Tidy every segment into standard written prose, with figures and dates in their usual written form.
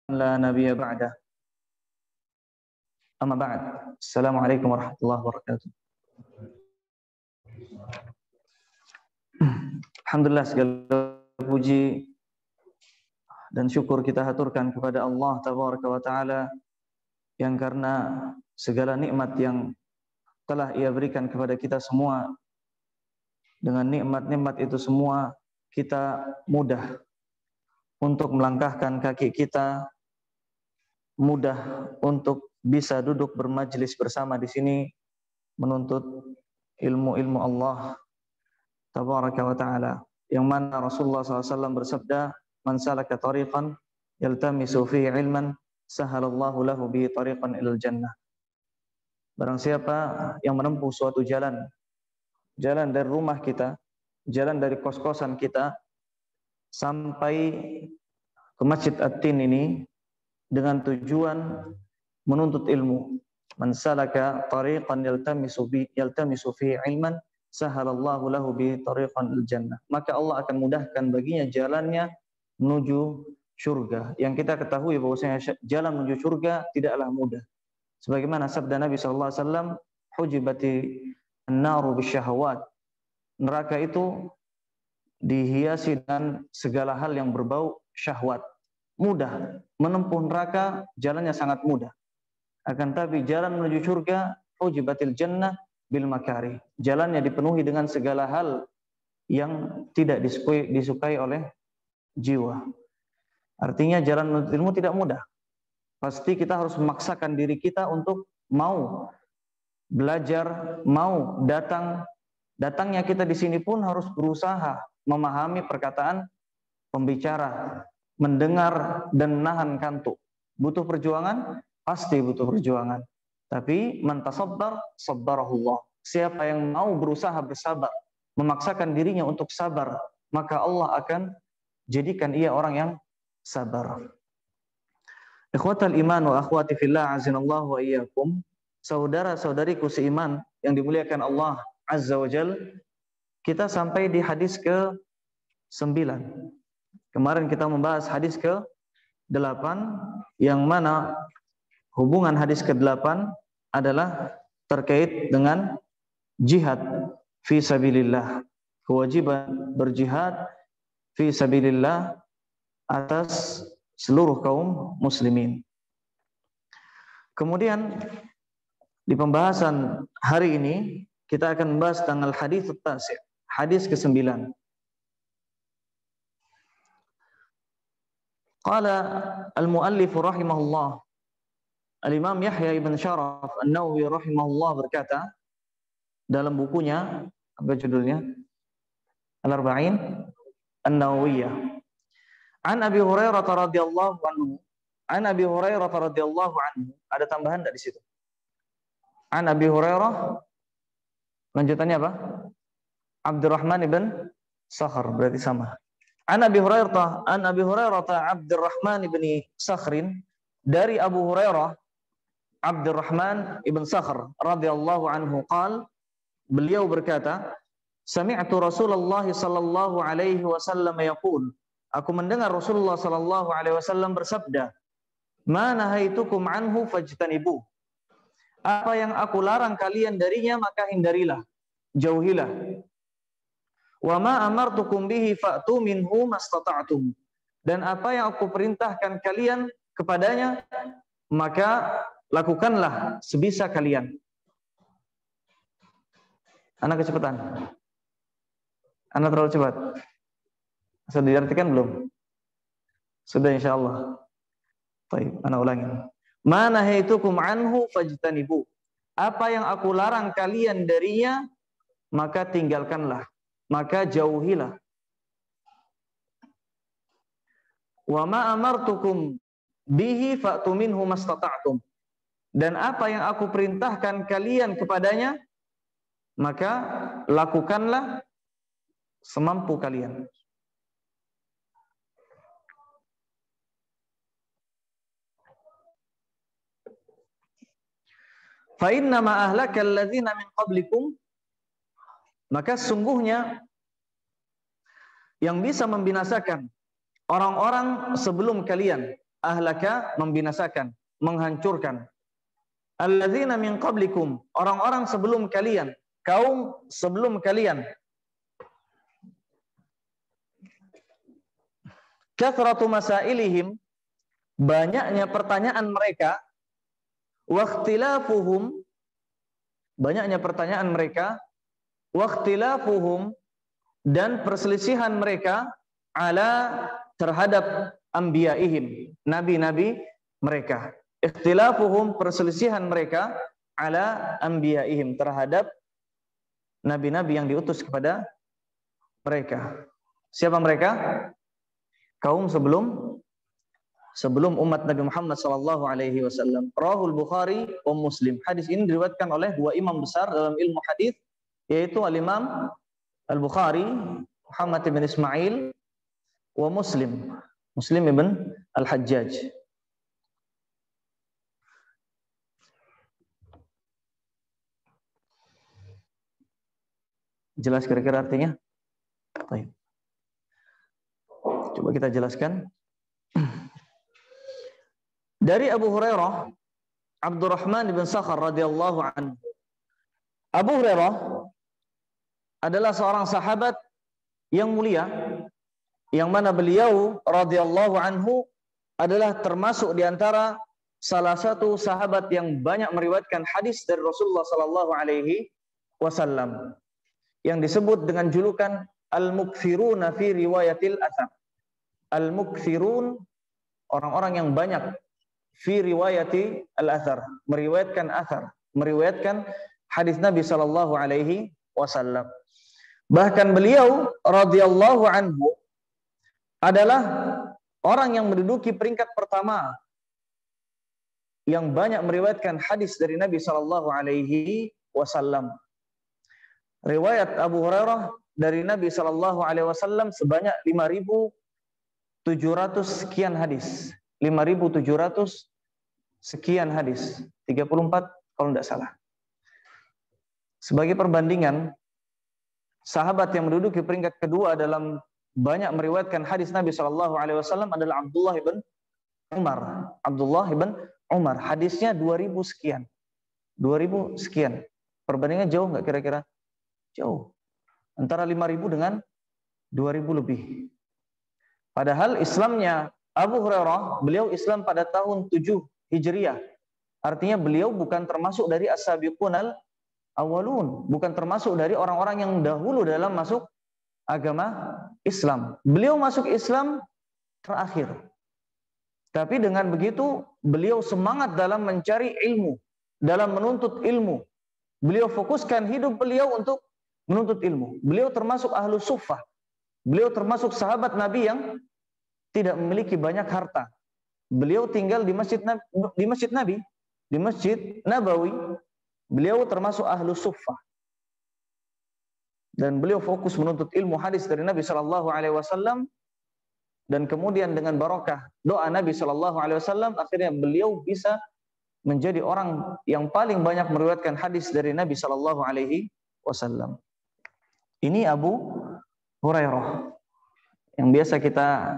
لا نبي بعده أما بعد السلام عليكم ورحمة الله وبركاته. Alhamdulillah, segala puji dan syukur kita haturkan kepada Allah Tabaraka wa Ta'ala yang karena segala nikmat yang telah Ia berikan kepada kita semua, dengan nikmat-nikmat itu semua kita mudah untuk melangkahkan kaki kita, mudah untuk bisa duduk bermajlis bersama di sini menuntut ilmu-ilmu Allah Tabaraka wa Ta'ala, yang mana Rasulullah SAW bersabda, man salaka tariqan yaltamisu fihi ilman sahalallahu lahu bihi tariqan ilal jannah. Barang siapa yang menempuh suatu jalan dari rumah kita, jalan dari kos-kosan kita sampai ke Masjid At-Tin ini dengan tujuan menuntut ilmu, man salaka tariqan yaltamisu fihi ilman sahalallahu lahu bi tariqan al-jannah, maka Allah akan mudahkan baginya jalannya menuju surga. Yang kita ketahui bahwasanya jalan menuju surga tidaklah mudah. Sebagaimana sabda Nabi sallallahu alaihi wasallam, hujibati an-naru bisyahawat. Neraka itu dihiasi dengan segala hal yang berbau syahwat. Mudah menempuh neraka, jalannya sangat mudah. Akan tapi jalan menuju surga, hujibatil jannah bil makari, jalannya dipenuhi dengan segala hal yang tidak disukai oleh jiwa. Artinya jalan menuntut ilmu tidak mudah. Pasti kita harus memaksakan diri kita untuk mau belajar, mau datangnya kita di sini pun harus berusaha memahami perkataan pembicara, mendengar dan menahan kantuk. Butuh perjuangan? Pasti butuh perjuangan. Tapi man tasabbar sabbarahullah. Siapa yang mau berusaha bersabar, memaksakan dirinya untuk sabar, maka Allah akan jadikan ia orang yang sabar. Ikhwatal iman wa akhwati fillah azinallahu wa iyyakum. Saudara-saudariku seiman yang dimuliakan Allah Azza wa Jal, kita sampai di hadis ke-9. Kemarin kita membahas hadis ke-8, yang mana hubungan hadis ke-8 adalah terkait dengan jihad fi sabilillah, kewajiban berjihad fi sabilillah atas seluruh kaum muslimin. Kemudian di pembahasan hari ini kita akan membahas tentang hadis at-tasi', hadis ke-9. Qala al-muallif rahimahullah, Al-Imam Yahya ibn Sharaf An-Nawawi rahimahullah berkata dalam bukunya, apa judulnya? Al-Arba'in An-Nawawiyah. An Abi Hurairah radhiyallahu anhu. An Abi Hurairah radhiyallahu anhu. Ada tambahan enggak di situ? An Abi Hurairah, lanjutannya apa? Abdurrahman ibn Sakhr, berarti sama. An Abi Hurairah Abdurrahman ibn Sakhrin, dari Abu Hurairah Abdurrahman ibn Sakhr radhiyallahu anhu qal, beliau berkata, sami'tu Rasulullah sallallahu alaihi wasallam yaqul, aku mendengar Rasulullah sallallahu alaihi wasallam bersabda, ma nahaitukum anhu fajtanibu, apa yang aku larang kalian darinya maka hindarilah, jauhilah. Wa ma amartukum bihi fa'tu minhu mastata'tum, dan apa yang aku perintahkan kalian kepadanya maka lakukanlah sebisa kalian. Anak kecepatan. Anak terlalu cepat. Sudah diartikan belum? Sudah insyaallah. Baik, anak ulangi. Ma nahaitukum anhu fajtanibu, apa yang aku larang kalian darinya maka tinggalkanlah, maka jauhilah. Wa ma amartukum bihi fa'tu minhu mastata'tum, dan apa yang aku perintahkan kalian kepadanya maka lakukanlah semampu kalian. Fa inna ma ahlakal ladzina min qablikum, maka sungguhnya yang bisa membinasakan orang-orang sebelum kalian ahlaka, membinasakan, menghancurkan. Alladzina min qablikum, orang-orang sebelum kalian, kaum sebelum kalian. Kathratu masailihim, banyaknya pertanyaan mereka, waqtilafuhum, banyaknya pertanyaan mereka, waqtilafuhum, dan perselisihan mereka ala terhadap anbiyaihim, nabi-nabi mereka. Ikhtilafuhum, perselisihan mereka ala anbiyaihim, terhadap nabi-nabi yang diutus kepada mereka. Siapa mereka? Kaum sebelum umat Nabi Muhammad sallallahu alaihi wasallam. Rahul Bukhari wa Muslim. Hadis ini diriwayatkan oleh dua imam besar dalam ilmu hadis, yaitu Al-Imam Al-Bukhari Muhammad bin Ismail wa Muslim ibn Al-Hajjaj. Jelas kira-kira artinya? Baik. Coba kita jelaskan. Dari Abu Hurairah, Abdurrahman bin Sakhar radhiyallahu anhu. Abu Hurairah adalah seorang sahabat yang mulia, yang mana beliau radhiyallahu anhu adalah termasuk di antara salah satu sahabat yang banyak meriwayatkan hadis dari Rasulullah sallallahu alaihi wasallam, yang disebut dengan julukan al-mukthiruna fi riwayatil athar. Al-mukthirun, orang-orang yang banyak, fi riwayati al-athar, meriwayatkan athar, meriwayatkan hadis Nabi sallallahu alaihi wasallam. Bahkan beliau radhiyallahu anhu adalah orang yang menduduki peringkat pertama yang banyak meriwayatkan hadis dari Nabi sallallahu alaihi wasallam. Riwayat Abu Hurairah dari Nabi sallallahu alaihi wasallam sebanyak 5.700 sekian hadis. 5.700 sekian hadis. 34 kalau tidak salah. Sebagai perbandingan, sahabat yang menduduki peringkat kedua dalam banyak meriwayatkan hadis Nabi sallallahu alaihi wasallam adalah Abdullah ibn Umar. Abdullah ibn Umar, hadisnya 2.000 sekian. 2.000 sekian. Perbandingan jauh nggak kira-kira? Jauh. Antara 5.000 dengan 2.000 lebih. Padahal Islamnya Abu Hurairah, beliau Islam pada tahun 7 Hijriah. Artinya beliau bukan termasuk dari as-sabiqunal awalun, bukan termasuk dari orang-orang yang dahulu dalam masuk agama Islam. Beliau masuk Islam terakhir. Tapi dengan begitu beliau semangat dalam mencari ilmu, dalam menuntut ilmu. Beliau fokuskan hidup beliau untuk menuntut ilmu. Beliau termasuk ahlu suffah. Beliau termasuk sahabat Nabi yang tidak memiliki banyak harta. Beliau tinggal di Masjid Nabi, di Masjid Nabawi. Beliau termasuk ahlu suffah. Dan beliau fokus menuntut ilmu hadis dari Nabi sallallahu alaihi wasallam, dan kemudian dengan barakah doa Nabi sallallahu alaihi wasallam akhirnya beliau bisa menjadi orang yang paling banyak meriwayatkan hadis dari Nabi sallallahu alaihi wasallam. Ini Abu Hurairah yang biasa kita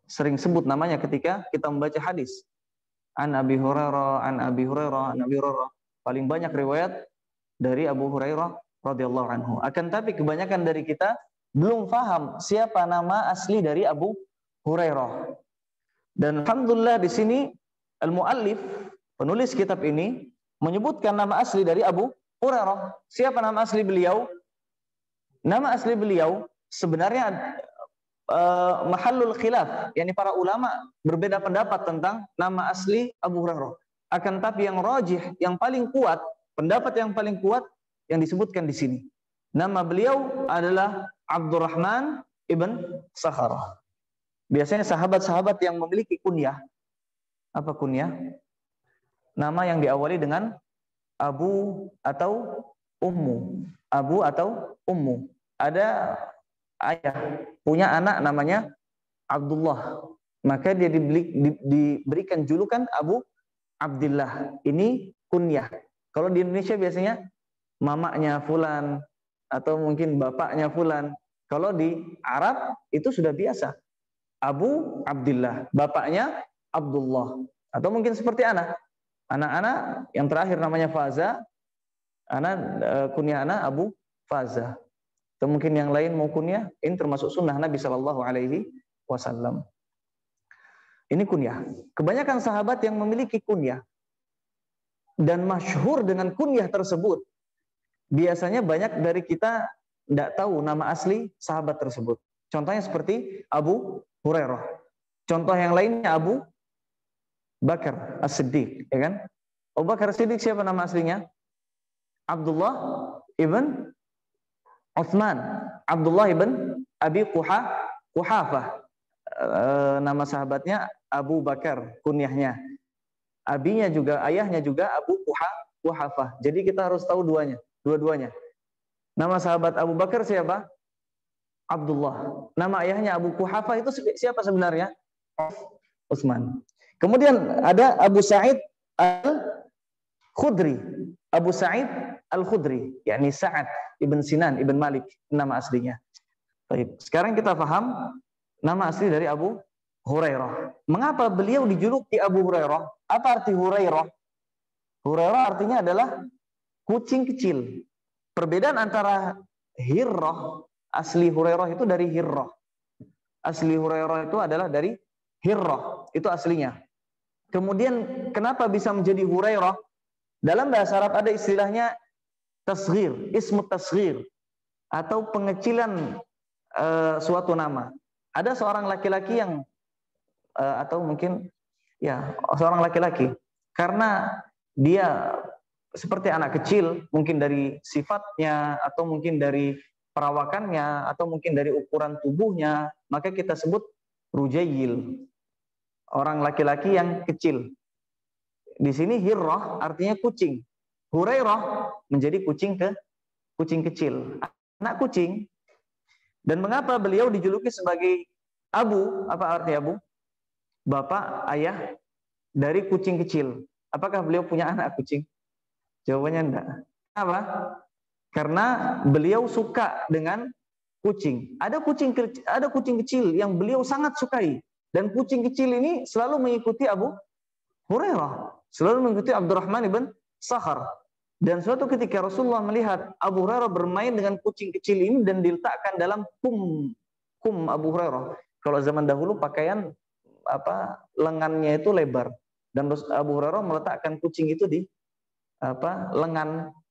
sering sebut namanya ketika kita membaca hadis. An Abi Hurairah, an Abi Hurairah, an Abi Hurairah. Paling banyak riwayat dari Abu Hurairah radhiyallahu anhu. Akan tapi kebanyakan dari kita belum paham siapa nama asli dari Abu Hurairah. Dan alhamdulillah di sini al-muallif, penulis kitab ini, menyebutkan nama asli dari Abu Hurairah. Siapa nama asli beliau? Nama asli beliau sebenarnya mahallul khilaf, yakni para ulama berbeda pendapat tentang nama asli Abu Hurairah. Akan tapi yang rajih, yang paling kuat, pendapat yang paling kuat yang disebutkan di sini. Nama beliau adalah Abdurrahman ibn Sakhar. Biasanya sahabat-sahabat yang memiliki kunyah. Apa kunyah? Nama yang diawali dengan Abu atau Ummu. Abu atau Ummu. Ada ayah punya anak namanya Abdullah, maka dia diberikan julukan Abu Abdillah. Ini kunyah. Kalau di Indonesia biasanya mamanya fulan atau mungkin bapaknya fulan. Kalau di Arab itu sudah biasa, Abu Abdillah, bapaknya Abdullah. Atau mungkin seperti anak-anak yang terakhir namanya Faza, kunyah anak Abu Faza. Atau mungkin yang lain mau kunyah, ini termasuk sunnah Nabi Shallallahu Alaihi Wasallam. Ini kunyah. Kebanyakan sahabat yang memiliki kunyah dan masyhur dengan kunyah tersebut, biasanya banyak dari kita tidak tahu nama asli sahabat tersebut. Contohnya seperti Abu Hurairah. Contoh yang lainnya Abu Bakar As-Siddiq, ya kan? Abu Bakar As-Siddiq siapa nama aslinya? Abdullah ibn Utsman, Abdullah ibn Abi Quhafah. Nama sahabatnya Abu Bakar, kunyahnya. Abinya juga, ayahnya juga Abu Quhafah. Jadi kita harus tahu dua-duanya. Nama sahabat Abu Bakar siapa? Abdullah. Nama ayahnya Abu Quhafah itu siapa sebenarnya? Utsman. Kemudian ada Abu Sa'id Al-Khudri. Abu Sa'id Al-Khudri, yakni Sa'ad ibn Sinan ibn Malik, nama aslinya. Baik. Sekarang kita paham nama asli dari Abu Hurairah. Mengapa beliau dijuluki Abu Hurairah? Apa arti Hurairah? Hurairah artinya adalah kucing kecil. Perbedaan antara Hirrah, asli Hurairah itu dari Hirrah. Asli Hurairah itu adalah dari Hirrah, itu aslinya. Kemudian kenapa bisa menjadi Hurairah? Dalam bahasa Arab ada istilahnya tasghir, ismu tasghir, atau pengecilan suatu nama. Ada seorang laki-laki yang atau mungkin ya seorang laki-laki, karena dia seperti anak kecil, mungkin dari sifatnya atau mungkin dari perawakannya atau mungkin dari ukuran tubuhnya, maka kita sebut rujayil, orang laki-laki yang kecil. Di sini Hirrah artinya kucing, Hurairah menjadi kucing kecil, anak kucing. Dan mengapa beliau dijuluki sebagai Abu? Apa arti Abu? Bapak, ayah dari kucing kecil. Apakah beliau punya anak kucing? Jawabannya enggak. Kenapa? Karena beliau suka dengan kucing. Ada kucing kecil yang beliau sangat sukai, dan kucing kecil ini selalu mengikuti Abu Hurairah, selalu mengikuti Abdurrahman ibn Sakhar. Dan suatu ketika Rasulullah melihat Abu Hurairah bermain dengan kucing kecil ini dan diletakkan dalam kum Abu Hurairah. Kalau zaman dahulu pakaian lengannya itu lebar, dan Abu Hurairah meletakkan kucing itu di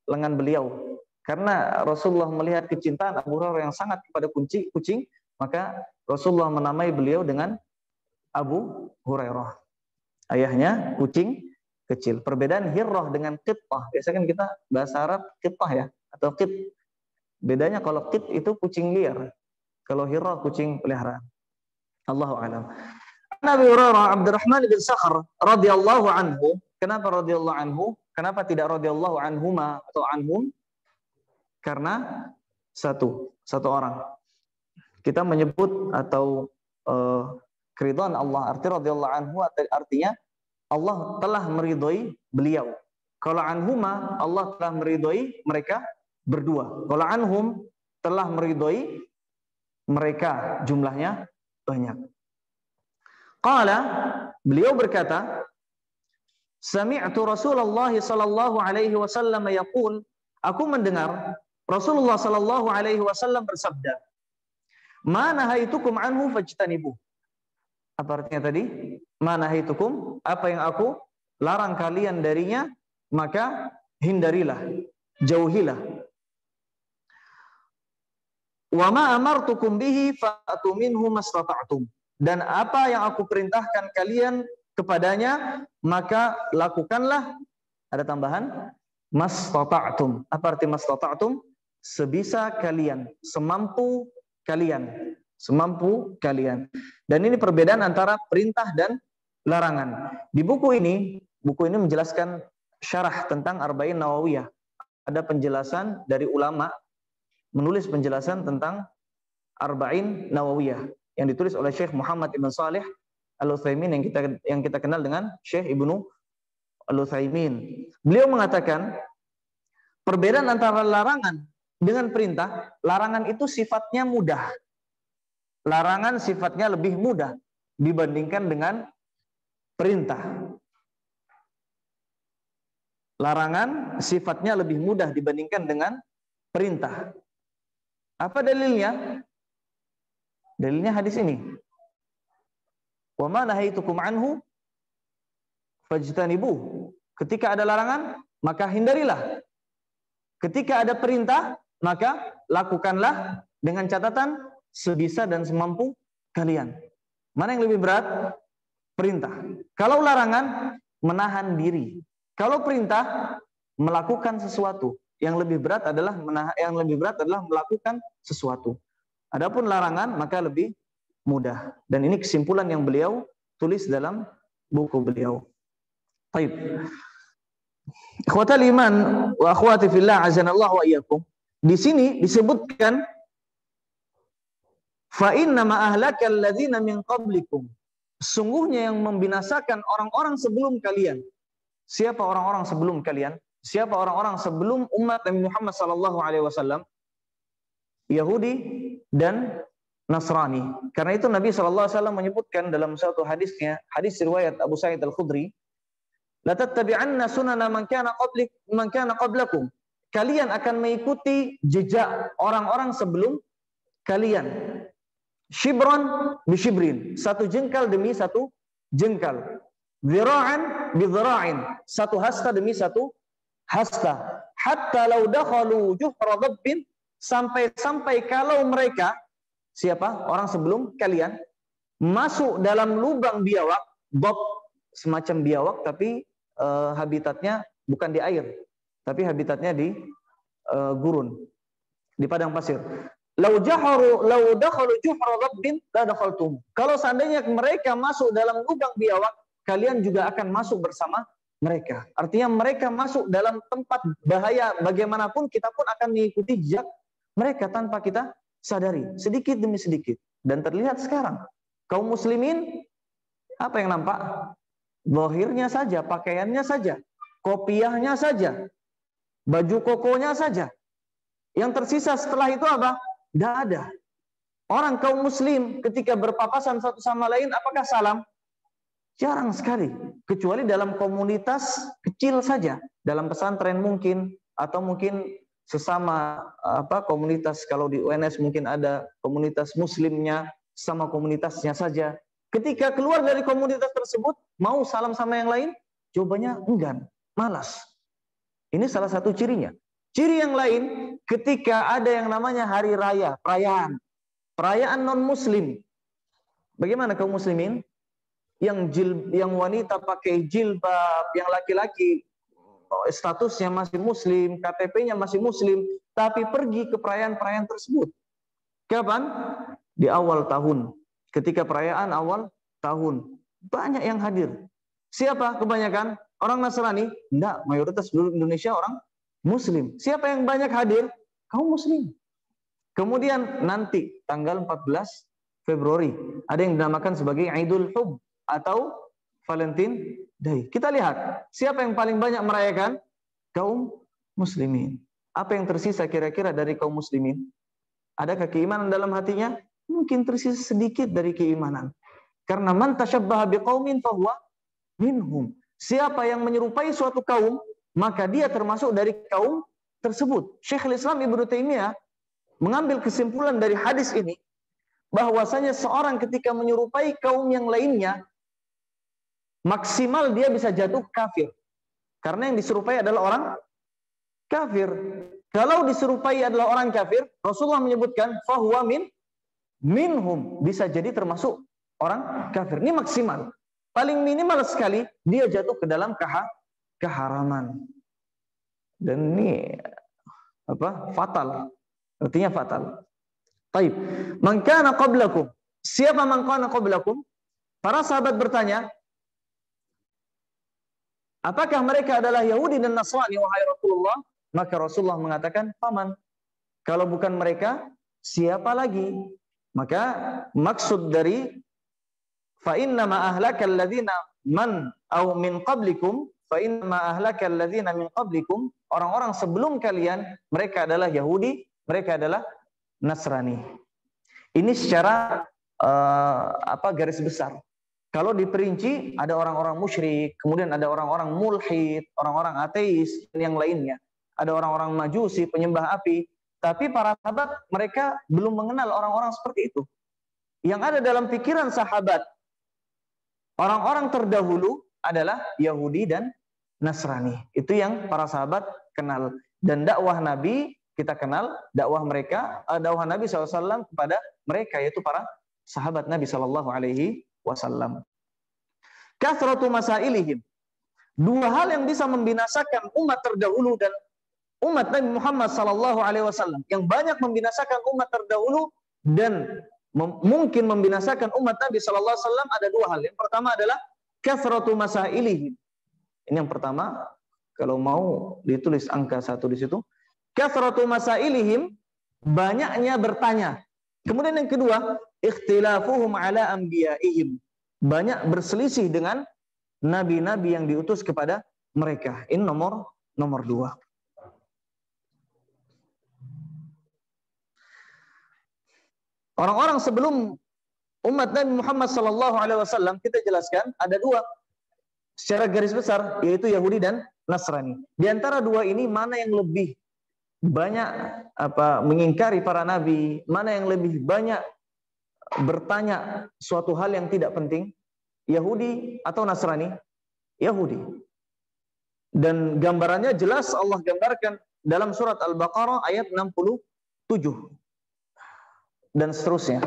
lengan beliau. Karena Rasulullah melihat kecintaan Abu Hurairah yang sangat kepada kucing, maka Rasulullah menamai beliau dengan Abu Hurairah. Ayahnya kucing kecil. Perbedaan Hirrah dengan Qittah. Biasanya kan kita bahasa Arab Qittah ya, atau Qit. Bedanya kalau Qit itu kucing liar, kalau Hirrah kucing peliharaan. Allahu a'lam. Nabi Hurairah Abdurrahman bin Sakhar radhiyallahu anhu. Kenapa radhiyallahu anhu? Kenapa tidak radhiyallahu anhuma atau anhum? Karena satu orang. Kita menyebut atau keridhaan Allah, arti radhiyallahu anhu artinya Allah telah meridhoi beliau. Kalau anhuma, Allah telah meridhoi mereka berdua. Kalau anhum, telah meridhoi mereka, jumlahnya banyak. Qala, beliau berkata, sami'tu Rasulullah sallallahu alaihi wasallam yaqul, aku mendengar Rasulullah sallallahu alaihi wasallam bersabda, "Ma nahaitukum anhu fajtanibuh." Apa artinya tadi? Ma nahaitukum, apa yang aku larang kalian darinya, maka hindarilah, jauhilah. Wa ma amartukum bihi fa'tu minhu mastata'tum. Dan apa yang aku perintahkan kalian kepadanya, maka lakukanlah. Ada tambahan, mastata'tum. Apa arti mastata'tum? Sebisa kalian, semampu kalian, semampu kalian. Dan ini perbedaan antara perintah dan larangan. Di buku ini menjelaskan syarah tentang Arba'in Nawawiyah. Ada penjelasan dari ulama menulis penjelasan tentang Arba'in Nawawiyah yang ditulis oleh Syekh Muhammad Ibn Salih Al-Utsaimin yang kita kenal dengan Syekh Ibnu Al-Utsaimin. Beliau mengatakan perbedaan antara larangan dengan perintah, larangan itu sifatnya mudah. Larangan sifatnya lebih mudah dibandingkan dengan perintah. Larangan sifatnya lebih mudah dibandingkan dengan perintah. Apa dalilnya? Dalilnya hadis ini. Wa ma nahaitukum anhu fajtanibuh. Ketika ada larangan, maka hindarilah. Ketika ada perintah, maka lakukanlah dengan catatan sebisa dan semampu kalian. Mana yang lebih berat? Perintah. Kalau larangan, menahan diri. Kalau perintah, melakukan sesuatu. Yang lebih berat adalah melakukan sesuatu. Adapun larangan, maka lebih mudah. Dan ini kesimpulan yang beliau tulis dalam buku beliau. Baik. Ikhwatal iman wa akhwati fillah azanallahu wa iyyakum. Di sini disebutkan fa inna ma ahlakal ladzina min qablikum. Sungguhnya yang membinasakan orang-orang sebelum kalian. Siapa orang-orang sebelum kalian? Siapa orang-orang sebelum umat Nabi Muhammad sallallahu alaihi wasallam? Yahudi dan Nasrani. Karena itu Nabi sallallahu alaihi wasallam menyebutkan dalam satu hadisnya, hadis riwayat Abu Sa'id Al-Khudri, la tattabi'anna sunana man kana qablakum. Kalian akan mengikuti jejak orang-orang sebelum kalian. Shibran bi shibrin, satu jengkal demi satu jengkal. Dzira'an bi dzira'in, satu hasta demi satu hasta. Hatta law dakhalu juhra dabbin, sampai kalau mereka, siapa? Orang sebelum kalian masuk dalam lubang biawak, dab semacam biawak tapi habitatnya bukan di air, tapi habitatnya di gurun, di padang pasir. Lau dakhalu juhra dabbin la dakhaltum. Kalau seandainya mereka masuk dalam lubang biawak, kalian juga akan masuk bersama mereka. Artinya mereka masuk dalam tempat bahaya bagaimanapun, kita pun akan mengikuti jejak mereka tanpa kita sadari, sedikit demi sedikit. Dan terlihat sekarang kaum muslimin, apa yang nampak? Zahirnya saja, pakaiannya saja, kopiahnya saja, baju kokonya saja. Yang tersisa setelah itu apa? Tidak ada. Orang kaum muslim ketika berpapasan satu sama lain, apakah salam? Jarang sekali. Kecuali dalam komunitas kecil saja. Dalam pesantren mungkin, atau mungkin sesama komunitas. Kalau di UNS mungkin ada komunitas muslimnya, sama komunitasnya saja. Ketika keluar dari komunitas tersebut, mau salam sama yang lain? Jawabannya enggan, malas. Ini salah satu cirinya. Ciri yang lain, ketika ada yang namanya hari raya, perayaan non-muslim. Bagaimana kaum muslimin? Yang wanita pakai jilbab, yang laki-laki statusnya masih muslim, KTP-nya masih muslim, tapi pergi ke perayaan-perayaan tersebut. Kapan? Di awal tahun. Ketika perayaan awal tahun, banyak yang hadir. Siapa kebanyakan? Orang Nasrani? Enggak, mayoritas seluruh Indonesia orang muslim. Siapa yang banyak hadir? Kaum muslim. Kemudian nanti tanggal 14 Februari ada yang dinamakan sebagai Idul Hub atau Valentine Day. Kita lihat, siapa yang paling banyak merayakan? Kaum muslimin. Apa yang tersisa kira-kira dari kaum muslimin? Adakah keimanan dalam hatinya? Mungkin tersisa sedikit dari keimanan. Karena man tasyabbaha biqaumin fahuwa minhum. Siapa yang menyerupai suatu kaum, maka dia termasuk dari kaum tersebut. Syekhul Islam Ibnu Taimiyah mengambil kesimpulan dari hadis ini bahwasanya seorang ketika menyerupai kaum yang lainnya, maksimal dia bisa jatuh kafir. Karena yang diserupai adalah orang kafir. Kalau diserupai adalah orang kafir, Rasulullah menyebutkan fahuwa minhum, bisa jadi termasuk orang kafir. Ini maksimal. Paling minimal sekali dia jatuh ke dalam keharaman. Dan ini fatal. Artinya fatal. Baik. Man kana qablakum. Siapa man kana qablakum? Para sahabat bertanya, apakah mereka adalah Yahudi dan Nasrani wahai Rasulullah? Maka Rasulullah mengatakan, paman. Kalau bukan mereka, siapa lagi? Maka maksud dari fa inna ma ahlakal ladzina man aw min qablikum, fa inna ma ahlakal ladzina min qablikum, orang-orang sebelum kalian, mereka adalah Yahudi, mereka adalah Nasrani. Ini secara garis besar. Kalau diperinci, ada orang-orang musyrik, kemudian ada orang-orang mulhid, orang-orang ateis, dan yang lainnya. Ada orang-orang majusi, penyembah api. Tapi para sahabat, mereka belum mengenal orang-orang seperti itu. Yang ada dalam pikiran sahabat, orang-orang terdahulu adalah Yahudi dan Nasrani. Itu yang para sahabat kenal. Dan dakwah Nabi, kita kenal dakwah mereka, dakwah Nabi SAW kepada mereka, yaitu para sahabat Nabi SAW. Kathratu masailihim. Dua hal yang bisa membinasakan umat terdahulu dan umat Nabi Muhammad SAW, yang banyak membinasakan umat terdahulu dan mungkin membinasakan umat Nabi SAW, ada dua hal. Yang pertama adalah kathratu masailihim. Ini yang pertama, kalau mau ditulis angka 1 di situ. Kathratu masailihim, banyaknya bertanya. Kemudian yang kedua, ikhtilafuhum ala anbiya'ihim, banyak berselisih dengan nabi-nabi yang diutus kepada mereka. Ini nomor 2. Orang-orang sebelum umat Nabi Muhammad SAW, kita jelaskan ada dua secara garis besar, yaitu Yahudi dan Nasrani. Di antara dua ini, mana yang lebih banyak mengingkari para nabi, mana yang lebih banyak bertanya suatu hal yang tidak penting, Yahudi atau Nasrani? Yahudi. Dan gambarannya jelas Allah gambarkan dalam surat Al-Baqarah ayat 67 dan seterusnya.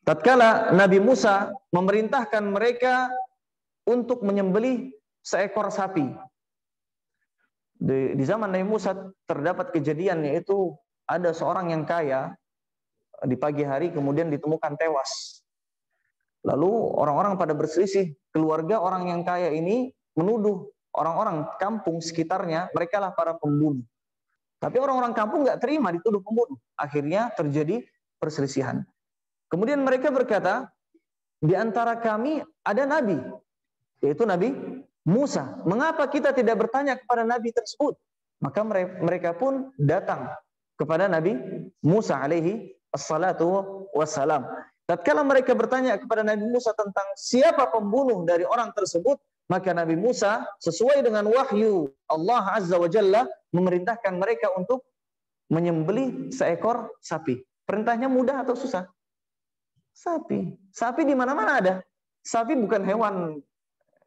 Tatkala Nabi Musa memerintahkan mereka untuk menyembelih seekor sapi. Di zaman Nabi Musa terdapat kejadian, yaitu ada seorang yang kaya di pagi hari kemudian ditemukan tewas. Lalu orang-orang pada berselisih. Keluarga orang yang kaya ini menuduh orang-orang kampung sekitarnya, mereka lah para pembunuh. Tapi orang-orang kampung nggak terima dituduh pembunuh. Akhirnya terjadi perselisihan. Kemudian mereka berkata, di antara kami ada nabi, yaitu Nabi Musa. Mengapa kita tidak bertanya kepada nabi tersebut? Maka mereka pun datang kepada Nabi Musa alaihi assalatu wassalam. Tatkala mereka bertanya kepada Nabi Musa tentang siapa pembunuh dari orang tersebut, maka Nabi Musa sesuai dengan wahyu Allah Azza wa Jalla memerintahkan mereka untuk menyembelih seekor sapi. Perintahnya mudah atau susah? Sapi. Sapi di mana-mana ada. Sapi bukan hewan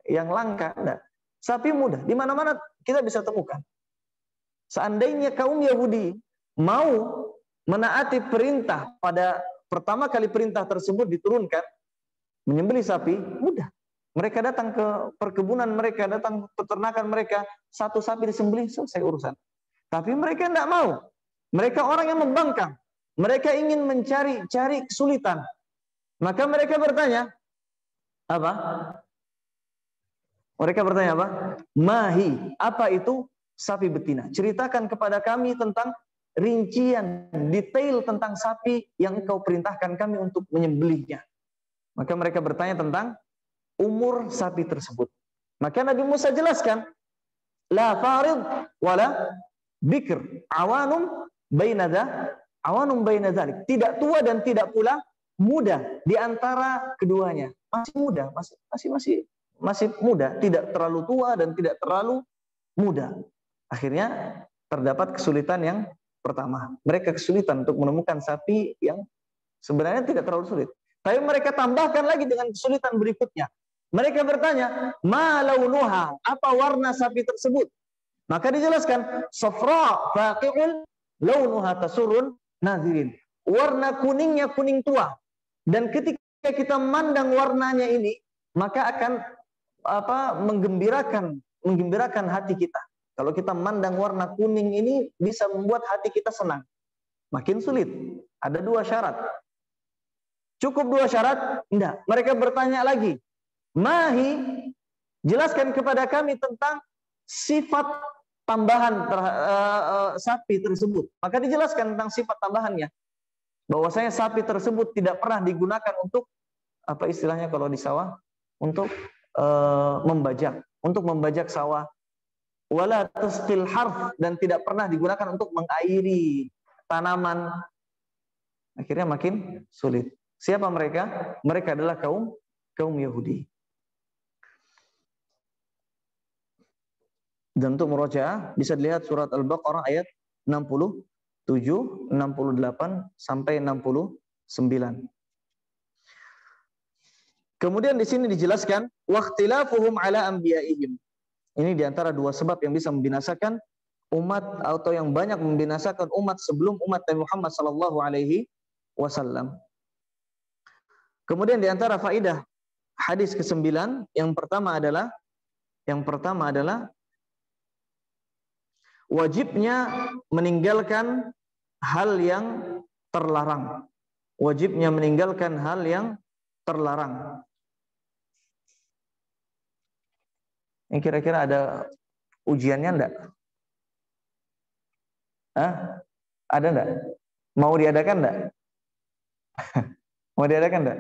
yang langka, enggak. Sapi mudah, di mana-mana kita bisa temukan. Seandainya kaum Yahudi mau menaati perintah, pada pertama kali perintah tersebut diturunkan, menyembelih sapi, mudah. Mereka datang ke perkebunan mereka, datang ke peternakan mereka, satu sapi disembelih, selesai urusan. Tapi mereka tidak mau. Mereka orang yang membangkang. Mereka ingin mencari kesulitan. Maka mereka bertanya, apa? Mereka bertanya apa? Mahi, apa itu sapi betina? Ceritakan kepada kami tentang rincian, detail tentang sapi yang engkau perintahkan kami untuk menyembelihnya. Maka mereka bertanya tentang umur sapi tersebut. Maka Nabi Musa jelaskan, la farid wala bikr, awanum baina dzalik. Tidak tua dan tidak pula muda, di antara keduanya. Masih muda, masih muda, tidak terlalu tua dan tidak terlalu muda. Akhirnya terdapat kesulitan yang pertama. Mereka kesulitan untuk menemukan sapi yang sebenarnya tidak terlalu sulit. Tapi mereka tambahkan lagi dengan kesulitan berikutnya. Mereka bertanya, ma launuha, apa warna sapi tersebut? Maka dijelaskan, safra faqi'un launuha tasurrun nadhirin. Warna kuningnya kuning tua. Dan ketika kita memandang warnanya ini, maka akan menggembirakan hati kita. Kalau kita memandang warna kuning ini bisa membuat hati kita senang. Makin sulit. Ada dua syarat. Cukup dua syarat? Enggak. Mereka bertanya lagi. Mahi, jelaskan kepada kami tentang sifat tambahan sapi tersebut. Maka dijelaskan tentang sifat tambahannya. Bahwasanya sapi tersebut tidak pernah digunakan untuk, apa istilahnya kalau di sawah? Untuk membajak sawah. Wala tasqil harf, dan tidak pernah digunakan untuk mengairi tanaman. Akhirnya makin sulit. Siapa mereka? Mereka adalah kaum kaum Yahudi. Dan untuk murojaah bisa dilihat surat Al-Baqarah ayat 67, 68 sampai 69. Kemudian di sini dijelaskan waqtilafuhum ala anbiya'ihim. Ini diantara dua sebab yang bisa membinasakan umat atau yang banyak membinasakan umat sebelum umat Nabi Muhammad sallallahu alaihi wasallam. Kemudian diantara faidah hadis ke-9 yang pertama adalah wajibnya meninggalkan hal yang terlarang. Wajibnya meninggalkan hal yang terlarang. Ini kira-kira ada ujiannya enggak? Ada enggak? Mau diadakan enggak? Mau diadakan enggak?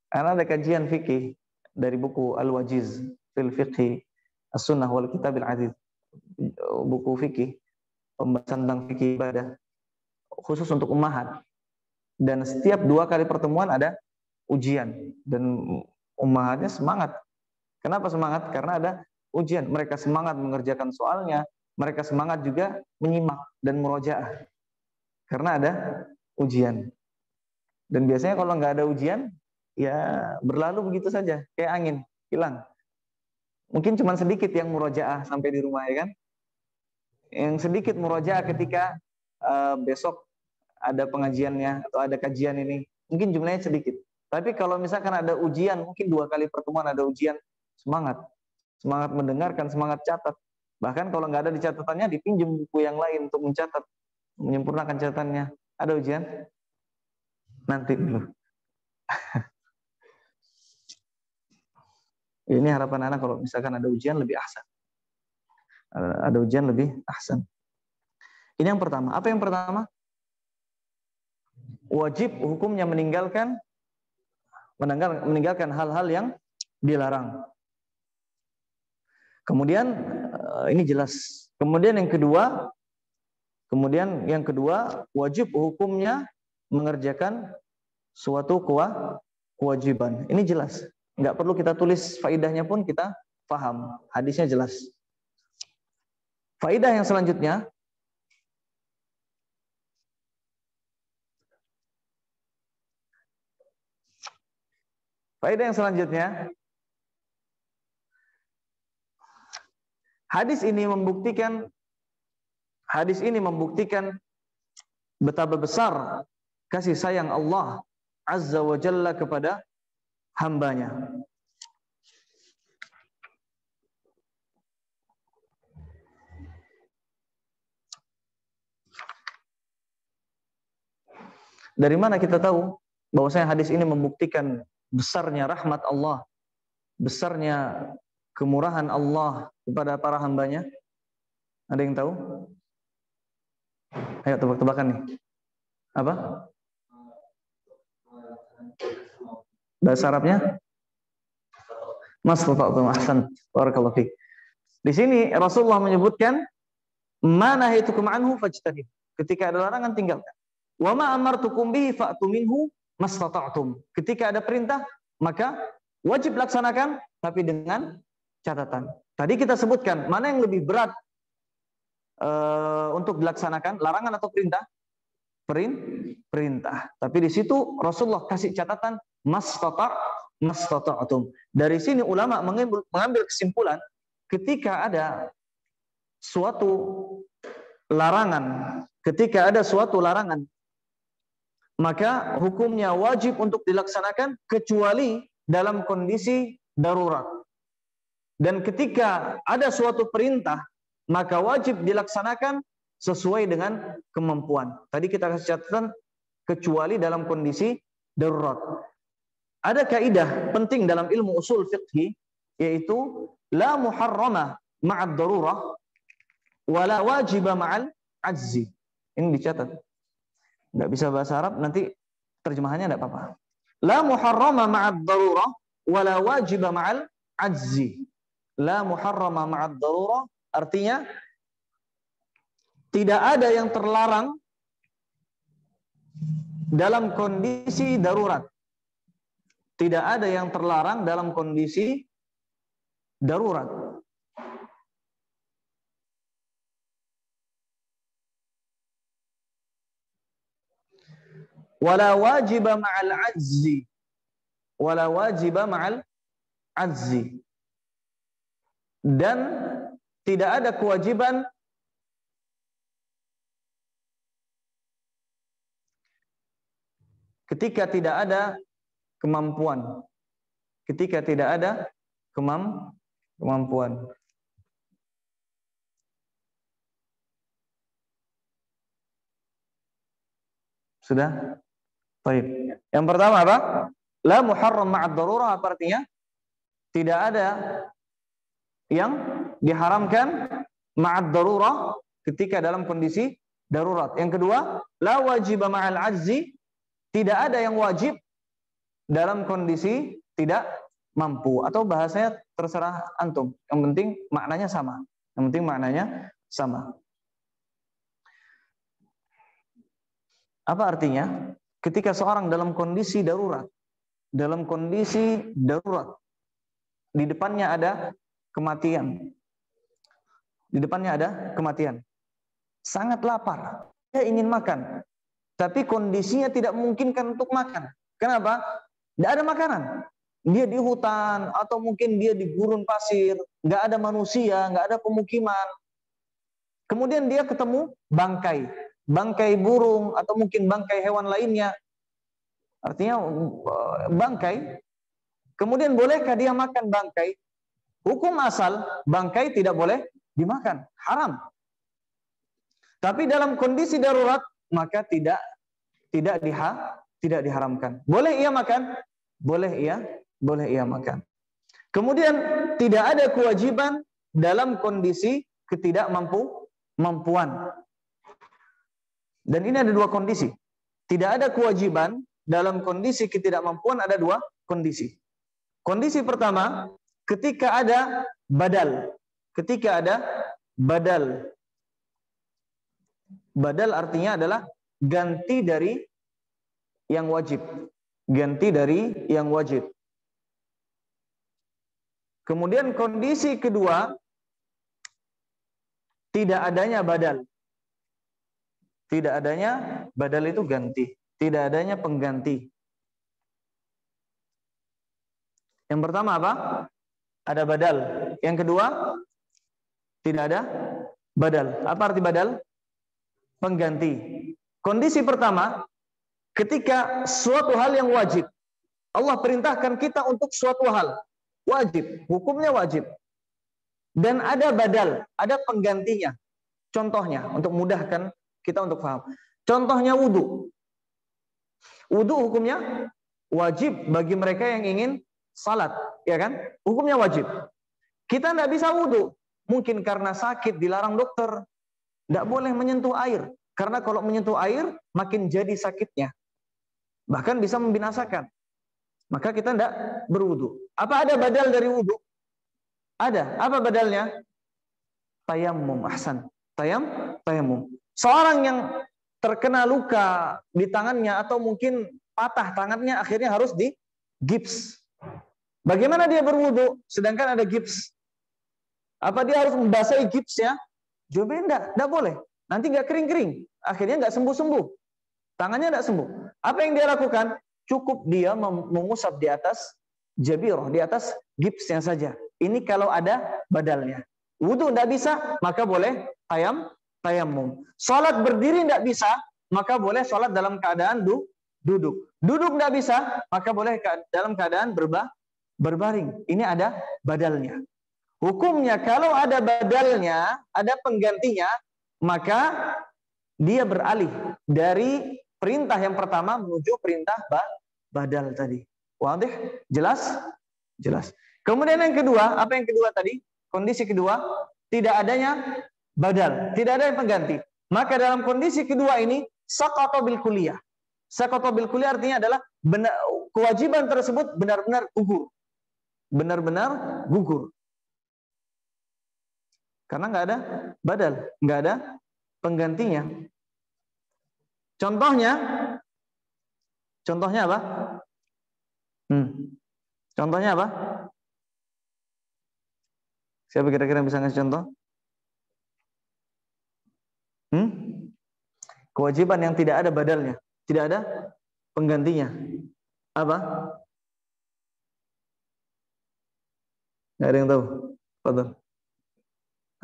Karena ada kajian fikih dari buku Al-Wajiz fil Fiqhi As-Sunnah wal Kitabil Aziz. Buku fikih, pembahasan tentang fikih ibadah khusus untuk ummahat. Dan setiap 2 kali pertemuan ada ujian dan ummahatnya semangat. Kenapa semangat? Karena ada ujian. Mereka semangat mengerjakan soalnya, mereka semangat juga menyimak dan murojaah. Karena ada ujian. Dan biasanya kalau nggak ada ujian, ya berlalu begitu saja, kayak angin, hilang. Mungkin cuma sedikit yang murojaah sampai di rumah, ya kan? Yang sedikit murojaah ketika besok ada pengajiannya atau ada kajian ini, mungkin jumlahnya sedikit. Tapi kalau misalkan ada ujian, mungkin 2 kali pertemuan ada ujian, semangat mendengarkan, semangat catat. Bahkan kalau nggak ada di catatannya, dipinjam buku yang lain untuk mencatat, menyempurnakan catatannya. Ada ujian? Nanti dulu. Ini harapan anak kalau misalkan ada ujian lebih ahsan. Ada ujian lebih ahsan. Ini yang pertama. Apa yang pertama? Wajib hukumnya meninggalkan hal-hal yang dilarang. Kemudian ini jelas. Kemudian yang kedua, wajib hukumnya mengerjakan suatu kewajiban. Ini jelas. Enggak perlu kita tulis faidahnya pun kita paham. Hadisnya jelas. Faidah yang selanjutnya, hadis ini membuktikan betapa besar kasih sayang Allah Azza wa Jalla kepada hambanya. Dari mana kita tahu bahwasanya hadis ini membuktikan besarnya rahmat Allah, besarnya kemurahan Allah kepada para hambanya? Ada yang tahu? Ayo tebak-tebakan nih. Apa? Bahasa Arabnya? Mastata'tum, ahsan. Barakallahu fiik. Di sini Rasulullah menyebutkan mana haitukum anhu fajtanib. Ketika ada larangan tinggalkan. Wa ma amartukum bihi fa'tu minhu mastata'tum. Ketika ada perintah, maka wajib laksanakan, tapi dengan catatan. Tadi kita sebutkan mana yang lebih berat untuk dilaksanakan, larangan atau perintah? Perintah. Tapi di situ Rasulullah kasih catatan mastata'tum. Dari sini ulama mengambil kesimpulan ketika ada suatu larangan, maka hukumnya wajib untuk dilaksanakan kecuali dalam kondisi darurat. Dan ketika ada suatu perintah, maka wajib dilaksanakan sesuai dengan kemampuan. Tadi kita kasih catatan kecuali dalam kondisi darurat. Ada kaidah penting dalam ilmu usul fiqhi, yaitu la muharrama ma'ad darurah wa la wajiba ma'al ajzi. Ini dicatat. Nggak bisa bahasa Arab, nanti terjemahannya enggak apa-apa. La muharrama ma'ad darurah wa la wajiba ma'al ajzi. La muharrama ma'ad darurah artinya tidak ada yang terlarang dalam kondisi darurat. Tidak ada yang terlarang dalam kondisi darurat. Wala wajiba ma'al ajzi. Wala wajiba ma'al ajzi. Dan tidak ada kewajiban ketika tidak ada kemampuan. Ketika tidak ada kemampuan. Sudah? Baik. Yang pertama apa? La muharram ma'ad darurah, apa artinya? Tidak ada yang diharamkan ma'ad darurah ketika dalam kondisi darurat. Yang kedua, la wajiba ma'al ajzi, tidak ada yang wajib dalam kondisi tidak mampu, atau bahasanya terserah antum. Yang penting maknanya sama. Yang penting maknanya sama. Apa artinya? Ketika seorang dalam kondisi darurat, di depannya ada kematian. Di depannya ada kematian. Sangat lapar, dia ingin makan, tapi kondisinya tidak memungkinkan untuk makan. Kenapa? Tidak ada makanan. Dia di hutan, atau mungkin dia di gurun pasir, nggak ada manusia, nggak ada pemukiman. Kemudian dia ketemu bangkai burung, atau mungkin bangkai hewan lainnya. Artinya bangkai. Kemudian bolehkah dia makan bangkai? Hukum asal bangkai tidak boleh dimakan, haram. Tapi dalam kondisi darurat maka tidak diharamkan. Boleh ia makan? Boleh ia makan. Kemudian tidak ada kewajiban dalam kondisi ketidakmampuan. Dan ini ada dua kondisi. Tidak ada kewajiban dalam kondisi ketidakmampuan, ada dua kondisi. Kondisi pertama, ketika ada badal. Ketika ada badal. Badal artinya adalah ganti dari yang wajib. Ganti dari yang wajib. Kemudian kondisi kedua, tidak adanya badal. Tidak adanya badal itu ganti. Tidak adanya pengganti. Yang pertama apa? Ada badal. Yang kedua, tidak ada badal. Apa arti badal? Pengganti. Kondisi pertama, ketika suatu hal yang wajib. Allah perintahkan kita untuk suatu hal. Wajib. Hukumnya wajib. Dan ada badal. Ada penggantinya. Contohnya, untuk mudahkan kita untuk paham. Contohnya wudu. Wudu hukumnya wajib bagi mereka yang ingin salat, ya kan? Hukumnya wajib. Kita tidak bisa wudu, mungkin karena sakit, dilarang dokter. Tidak boleh menyentuh air, karena kalau menyentuh air makin jadi sakitnya, bahkan bisa membinasakan. Maka kita tidak berwudu. Apa ada badal dari wudu? Ada. Apa badalnya? Tayammum. Ahsan. Tayammum. Seorang yang terkena luka di tangannya, atau mungkin patah tangannya, akhirnya harus di gips. Bagaimana dia berwudu sedangkan ada gips? Apa dia harus membasahi gipsnya? Jawabannya enggak boleh. Nanti nggak kering-kering. Akhirnya nggak sembuh-sembuh. Tangannya nggak sembuh. Apa yang dia lakukan? Cukup dia mengusap di atas jabirah, di atas gipsnya saja. Ini kalau ada badalnya. Wudu nggak bisa, maka boleh tayammum. Salat berdiri nggak bisa, maka boleh salat dalam keadaan duduk. Duduk nggak bisa, maka boleh dalam keadaan berbaring. Ini ada badalnya. Hukumnya kalau ada badalnya, ada penggantinya, maka dia beralih dari perintah yang pertama menuju perintah badal tadi. Wadih? Jelas? Jelas. Kemudian yang kedua, apa yang kedua tadi? Kondisi kedua, tidak adanya badal, tidak ada yang pengganti. Maka dalam kondisi kedua ini, saqata bil kulliyah. Saqata bil kulliyah artinya adalah kewajiban tersebut benar-benar gugur. Benar-benar gugur. Karena nggak ada badal, nggak ada penggantinya. Contohnya apa? Contohnya apa? Siapa kira-kira yang bisa ngasih contoh? Kewajiban yang tidak ada badalnya, tidak ada penggantinya. Apa? Nggak ada yang tahu. Fadhal.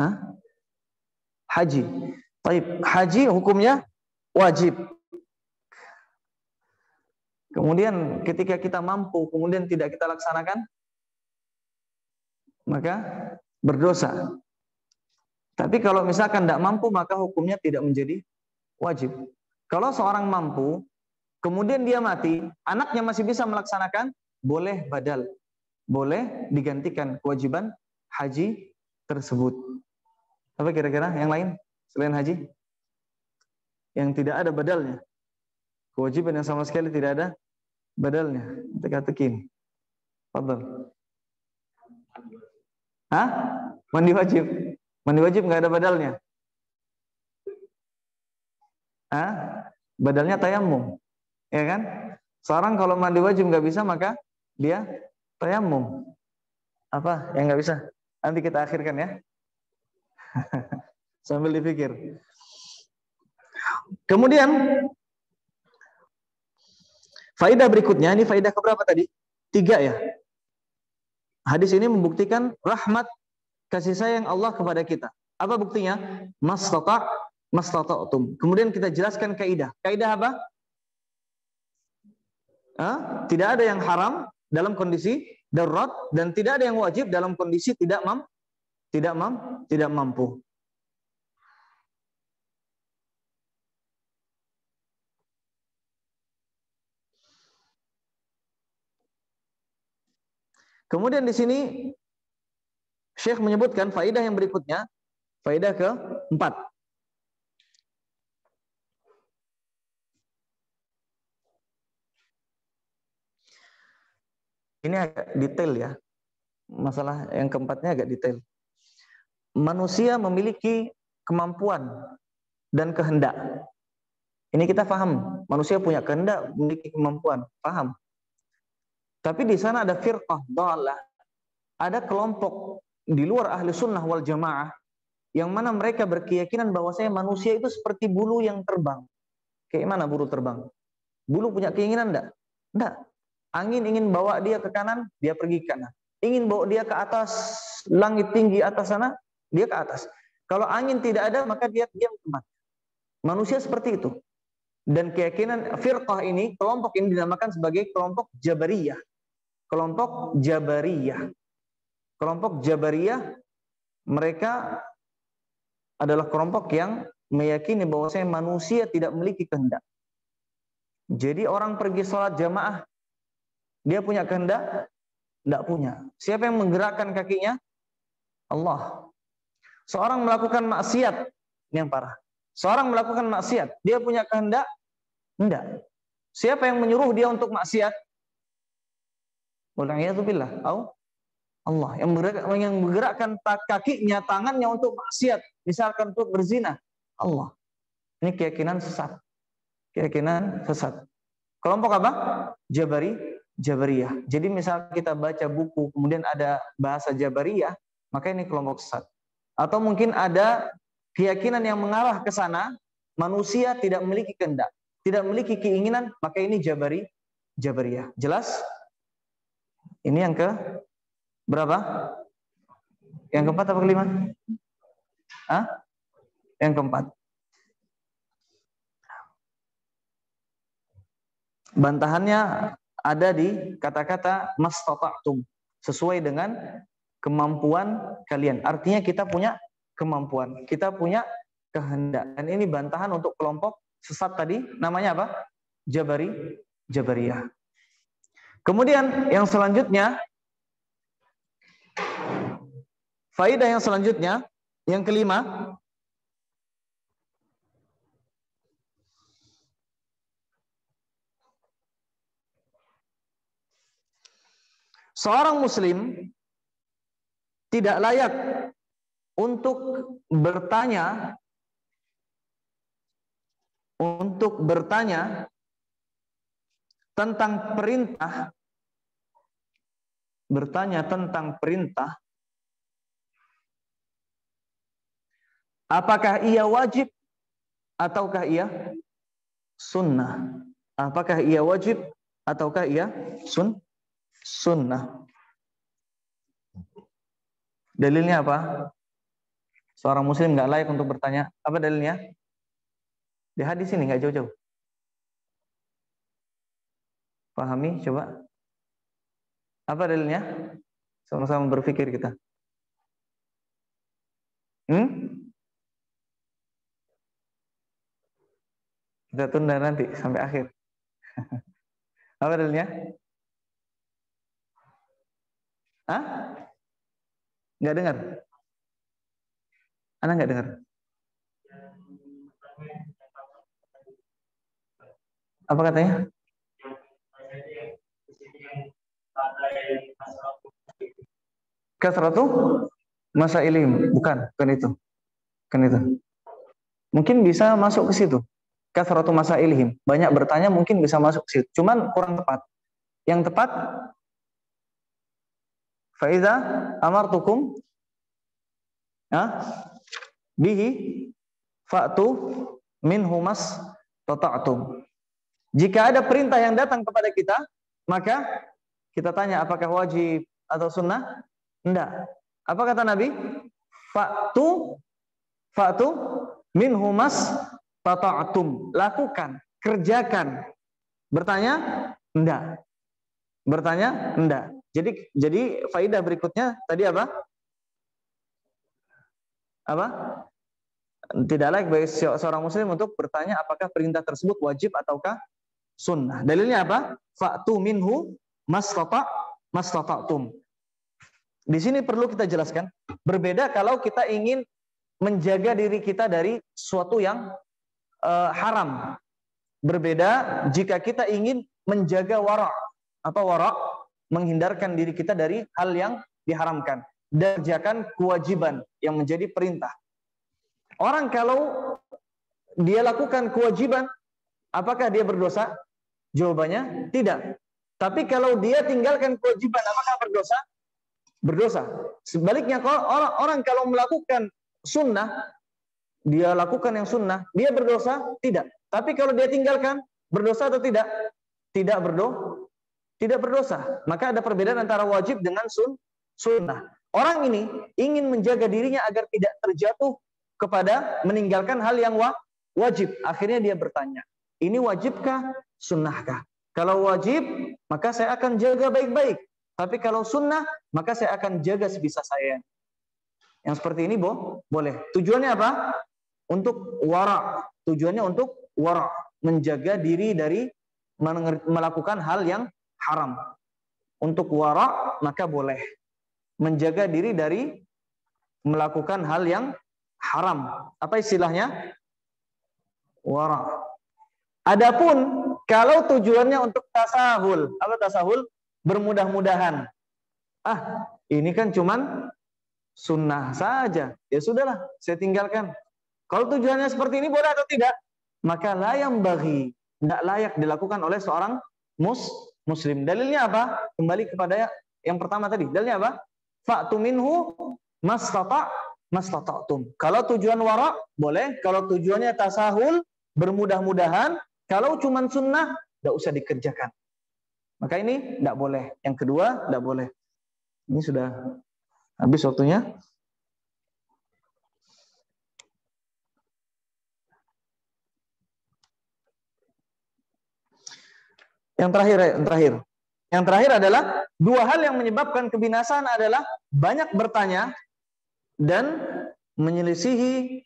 Hah? Haji. Baik, haji hukumnya wajib. Kemudian ketika kita mampu, kemudian tidak kita laksanakan, maka berdosa. Tapi kalau misalkan tidak mampu, maka hukumnya tidak menjadi wajib. Kalau seorang mampu, kemudian dia mati, anaknya masih bisa melaksanakan, boleh badal. Boleh digantikan kewajiban haji tersebut. Apa kira-kira yang lain selain haji? Yang tidak ada badalnya. Kewajiban yang sama sekali tidak ada badalnya. Teka-tekin. Fadhal. Hah? Mandi wajib. Mandi wajib nggak ada badalnya. Hah? Badalnya tayamum. Ya kan? Seorang kalau mandi wajib nggak bisa, maka dia tayamum. Apa yang nggak bisa? Nanti kita akhirkan ya. Sambil dipikir. Kemudian faedah berikutnya, ini faedah keberapa tadi? 3 ya. Hadis ini membuktikan rahmat kasih sayang Allah kepada kita. Apa buktinya? Mastata'tum. Kemudian kita jelaskan kaidah. Kaidah apa? Tidak ada yang haram dalam kondisi darurat dan tidak ada yang wajib dalam kondisi tidak mampu. Kemudian di sini Syekh menyebutkan faedah yang berikutnya, faedah ke-4. Ini agak detail ya. Masalah yang keempatnya agak detail. Manusia memiliki kemampuan dan kehendak. Ini kita paham. Manusia punya kehendak, memiliki kemampuan. Paham. Tapi di sana ada firqah dhalah. Ada kelompok di luar ahli sunnah wal jamaah yang mana mereka berkeyakinan bahwasanya manusia itu seperti bulu yang terbang. Kayak mana bulu terbang? Bulu punya keinginan enggak? Enggak. Angin ingin bawa dia ke kanan, dia pergi ke kanan. Ingin bawa dia ke atas langit tinggi atas sana, dia ke atas. Kalau angin tidak ada, maka dia diam di tempat. Manusia seperti itu. Dan keyakinan firqah ini, kelompok ini dinamakan sebagai kelompok Jabariyah. Kelompok Jabariyah. Kelompok Jabariyah, mereka adalah kelompok yang meyakini bahwasanya manusia tidak memiliki kehendak. Jadi orang pergi sholat jamaah, dia punya kehendak? Tidak punya. Siapa yang menggerakkan kakinya? Allah. Seorang melakukan maksiat, ini yang parah. Seorang melakukan maksiat, dia punya kehendak? Tidak. Siapa yang menyuruh dia untuk maksiat? Wal'iyadzubillah. Allah. Yang menggerakkan kakinya, tangannya untuk maksiat. Misalkan untuk berzina. Allah. Ini keyakinan sesat. Keyakinan sesat. Kelompok apa? Jabariyah. Jadi misal kita baca buku, kemudian ada bahasa Jabariyah, maka ini kelompok sesat. Atau mungkin ada keyakinan yang mengarah ke sana, manusia tidak memiliki kehendak, tidak memiliki keinginan, maka ini Jabariyah. Jelas? Ini yang ke berapa? Yang keempat apa kelima? Yang keempat. Bantahannya ada di kata-kata mastata'tum, sesuai dengan kemampuan kalian. Artinya kita punya kemampuan, kita punya kehendak. Dan ini bantahan untuk kelompok sesat tadi, namanya apa? Jabariyah. Kemudian yang selanjutnya, faedah yang selanjutnya, yang kelima, seorang muslim tidak layak untuk bertanya tentang perintah bertanya tentang perintah, apakah ia wajib ataukah ia sunnah? Apakah ia wajib ataukah ia sunnah? Dalilnya apa? Seorang muslim nggak layak untuk bertanya. Apa dalilnya? Di hadis ini nggak jauh-jauh. Pahami, coba. Apa dalilnya? Sama-sama berpikir kita. Kita tunda nanti sampai akhir. Apa dalilnya? Hah? Nggak dengar? Anda nggak dengar? Apa katanya? Kasratu masa ilim, bukan itu. Mungkin bisa masuk ke situ. Kasratu masa ilhim, banyak bertanya mungkin bisa masuk ke situ. Cuman kurang tepat. Yang tepat, faiza amartukum bihi fa'tu minhu mas tata'tum. Jika ada perintah yang datang kepada kita, maka kita tanya apakah wajib atau sunnah? Enggak. Apa kata Nabi? Fa'tu minhu mas tata'tum. Lakukan, kerjakan. Bertanya? Enggak. Bertanya? Enggak. Jadi faidah berikutnya tadi apa? Apa? Tidak layak bagi seorang muslim untuk bertanya apakah perintah tersebut wajib ataukah sunnah. Dalilnya apa? Fa'tu minhu mastata'tum. Di sini perlu kita jelaskan, berbeda kalau kita ingin menjaga diri kita dari suatu yang haram. Berbeda jika kita ingin menjaga wara'. Apa wara'? Menghindarkan diri kita dari hal yang diharamkan dan mengerjakan kewajiban yang menjadi perintah. Orang kalau dia lakukan kewajiban, apakah dia berdosa? Jawabannya tidak. Tapi kalau dia tinggalkan kewajiban, apakah berdosa? Berdosa. Sebaliknya, kalau orang kalau melakukan sunnah, dia lakukan yang sunnah, dia berdosa? Tidak. Tapi kalau dia tinggalkan, berdosa atau tidak? Tidak berdosa. Maka ada perbedaan antara wajib dengan sunnah. Orang ini ingin menjaga dirinya agar tidak terjatuh kepada meninggalkan hal yang wajib. Akhirnya dia bertanya, ini wajibkah, sunnahkah? Kalau wajib, maka saya akan jaga baik-baik. Tapi kalau sunnah, maka saya akan jaga sebisa saya. Yang seperti ini boleh. Tujuannya apa? Untuk wara'. Tujuannya untuk wara'. Menjaga diri dari melakukan hal yang haram. Untuk wara' maka boleh. Menjaga diri dari melakukan hal yang haram. Apa istilahnya? Wara'. Adapun kalau tujuannya untuk tasahul. Apa tasahul? Bermudah-mudahan. Ini kan cuman sunnah saja. Ya sudahlah, saya tinggalkan. Kalau tujuannya seperti ini boleh atau tidak? Maka la yang bagi, tidak layak dilakukan oleh seorang muslim. Dalilnya apa? Kembali kepada yang pertama tadi. Dalilnya apa? Fa'tu minhu mastata'tum. Kalau tujuan wara' boleh, kalau tujuannya tasahul, bermudah-mudahan, kalau cuman sunnah tidak usah dikerjakan. Maka ini tidak boleh. Yang kedua tidak boleh. Ini sudah habis waktunya. Yang terakhir adalah dua hal yang menyebabkan kebinasaan adalah banyak bertanya dan menyelisihi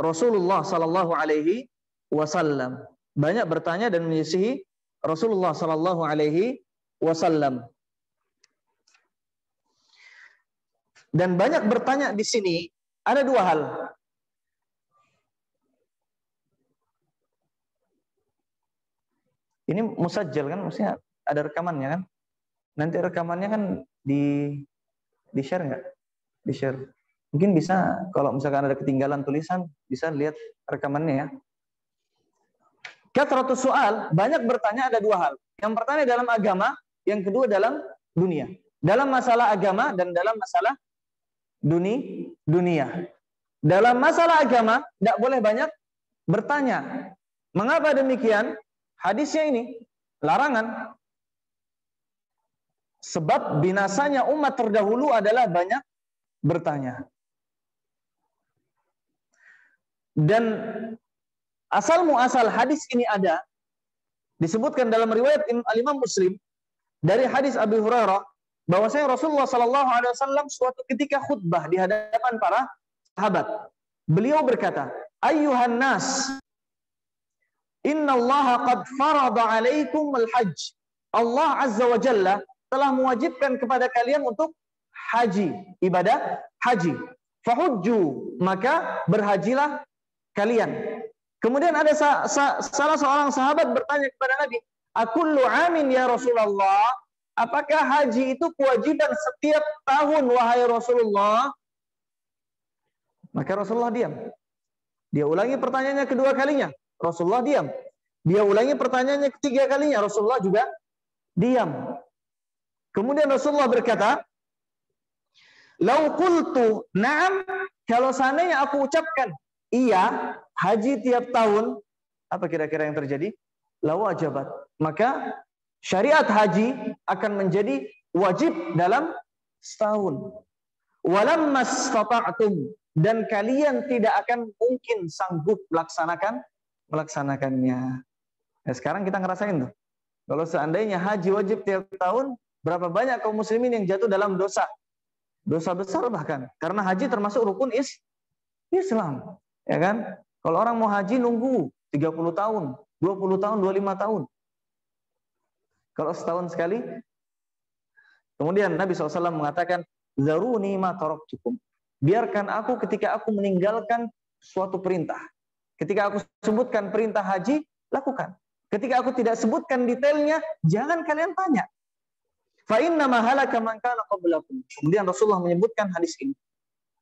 Rasulullah sallallahu alaihi wasallam. Banyak bertanya dan menyelisihi Rasulullah sallallahu alaihi wasallam. Dan banyak bertanya di sini ada dua hal. Ini musajjal kan, maksudnya ada rekamannya kan? Nanti rekamannya kan di share nggak? Di share. Mungkin bisa kalau misalkan ada ketinggalan tulisan bisa lihat rekamannya ya. Kathratus soal, banyak bertanya ada dua hal. Yang pertama dalam agama, yang kedua dalam dunia. Dalam masalah agama dan dalam masalah dunia. Dalam masalah agama tidak boleh banyak bertanya. Mengapa demikian? Hadisnya ini larangan. Sebab binasanya umat terdahulu adalah banyak bertanya. Dan asal muasal hadis ini ada disebutkan dalam riwayat Imam Muslim dari hadis Abu Hurairah bahwasanya Rasulullah sallallahu alaihi wasallam suatu ketika khutbah di hadapan para sahabat. Beliau berkata, "Ayyuhan nas, innallaha qad farada 'alaikum al-hajj." Allah Azza wa Jalla telah mewajibkan kepada kalian untuk haji, ibadah haji. Fahujju, maka berhajilah kalian. Kemudian ada salah seorang sahabat bertanya kepada Nabi, "Akullu amin ya Rasulullah?" Apakah haji itu kewajiban setiap tahun wahai Rasulullah? Maka Rasulullah diam. Dia ulangi pertanyaannya kedua kalinya, Rasulullah diam. Dia ulangi pertanyaannya ketiga kalinya, Rasulullah juga diam. Kemudian Rasulullah berkata, "Lau qultu na'am," kalau seandainya aku ucapkan iya, haji tiap tahun, apa kira-kira yang terjadi? Lau ajabat. Maka syariat haji akan menjadi wajib dalam setahun. Walamma stata'tum, dan kalian tidak akan mungkin sanggup melaksanakannya. Nah, sekarang kita ngerasain tuh. Kalau seandainya haji wajib tiap tahun, berapa banyak kaum muslimin yang jatuh dalam dosa besar bahkan, karena haji termasuk rukun Islam, ya kan? Kalau orang mau haji nunggu 30 tahun, 20 tahun, 25 tahun. Kalau setahun sekali. Kemudian Nabi SAW mengatakan, "Zaruni ma taraktukum." Biarkan aku ketika aku meninggalkan suatu perintah. Ketika aku sebutkan perintah haji, lakukan. Ketika aku tidak sebutkan detailnya, jangan kalian tanya. Fa inna ma halaka man kana qablakum. Kemudian Rasulullah menyebutkan hadis ini.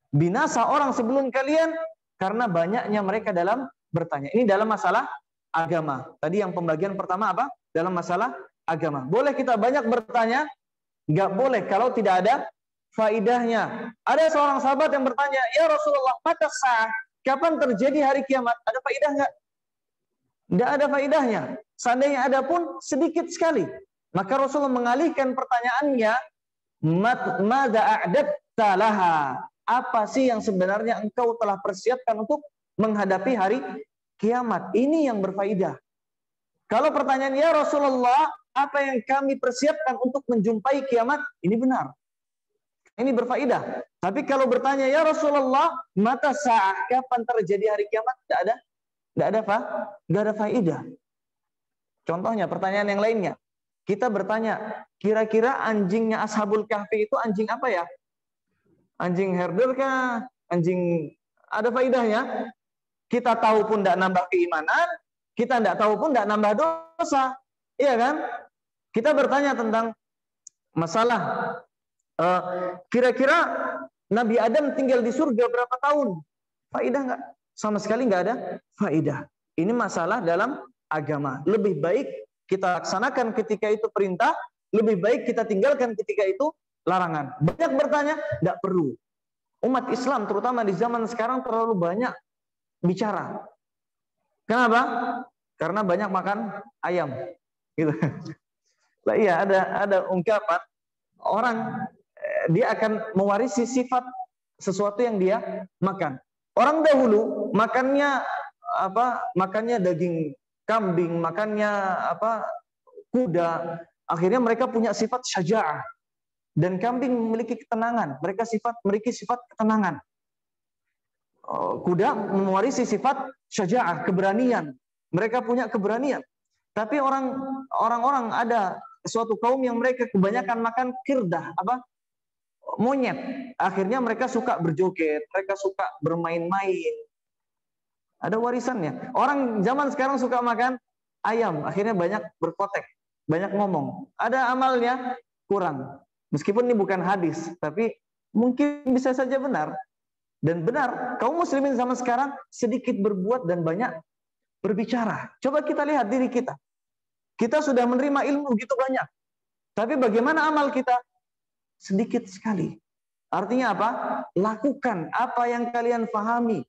Binasa orang sebelum kalian karena banyaknya mereka dalam bertanya. Ini dalam masalah agama. Tadi yang pembagian pertama apa? Dalam masalah agama. Boleh kita banyak bertanya? Enggak boleh kalau tidak ada faidahnya. Ada seorang sahabat yang bertanya, "Ya Rasulullah, mata sah? Kapan terjadi hari kiamat?" Ada faidah enggak? Enggak ada faidahnya. Seandainya ada pun sedikit sekali. Maka Rasulullah mengalihkan pertanyaannya, "Madza a'dadta laha?" Apa sih yang sebenarnya engkau telah persiapkan untuk menghadapi hari kiamat? Ini yang berfaedah. Kalau pertanyaan, "Ya Rasulullah, apa yang kami persiapkan untuk menjumpai kiamat?" Ini benar. Ini berfaedah. Tapi kalau bertanya, "Ya Rasulullah, mata sa'ah? Kapan terjadi hari kiamat?" Tidak ada faedah. Contohnya pertanyaan yang lainnya. Kita bertanya, kira-kira anjingnya Ashabul Kahfi itu anjing apa ya? Anjing herder kah? Anjing, ada faedahnya? Kita tahu pun tidak nambah keimanan, kita tidak tahu pun tidak nambah dosa. Iya kan? Kita bertanya tentang masalah kira-kira Nabi Adam tinggal di surga berapa tahun? Faedah nggak? Sama sekali nggak ada faedah. Ini masalah dalam agama. Lebih baik kita laksanakan ketika itu perintah, lebih baik kita tinggalkan ketika itu larangan. Banyak bertanya, tidak perlu. Umat Islam terutama di zaman sekarang terlalu banyak bicara. Kenapa? Karena banyak makan ayam. Gitu. Nah, iya, ada ungkapan orang dia akan mewarisi sifat sesuatu yang dia makan. Orang dahulu makannya apa? Makannya daging kambing, makannya apa? Kuda. Akhirnya mereka punya sifat syaja'ah. Dan kambing memiliki ketenangan. Mereka memiliki sifat ketenangan. Kuda mewarisi sifat syaja'ah, keberanian. Mereka punya keberanian. Tapi orang-orang ada suatu kaum yang mereka kebanyakan makan kirdah, apa? Monyet. Akhirnya mereka suka berjoget, mereka suka bermain-main. Ada warisannya. Orang zaman sekarang suka makan ayam, akhirnya banyak berkotek, banyak ngomong. Ada amalnya kurang. Meskipun ini bukan hadis, tapi mungkin bisa saja benar. Dan benar, kaum muslimin zaman sekarang sedikit berbuat dan banyak berbicara. Coba kita lihat diri kita. Kita sudah menerima ilmu gitu banyak. Tapi bagaimana amal kita? Sedikit sekali. Artinya apa? Lakukan apa yang kalian pahami.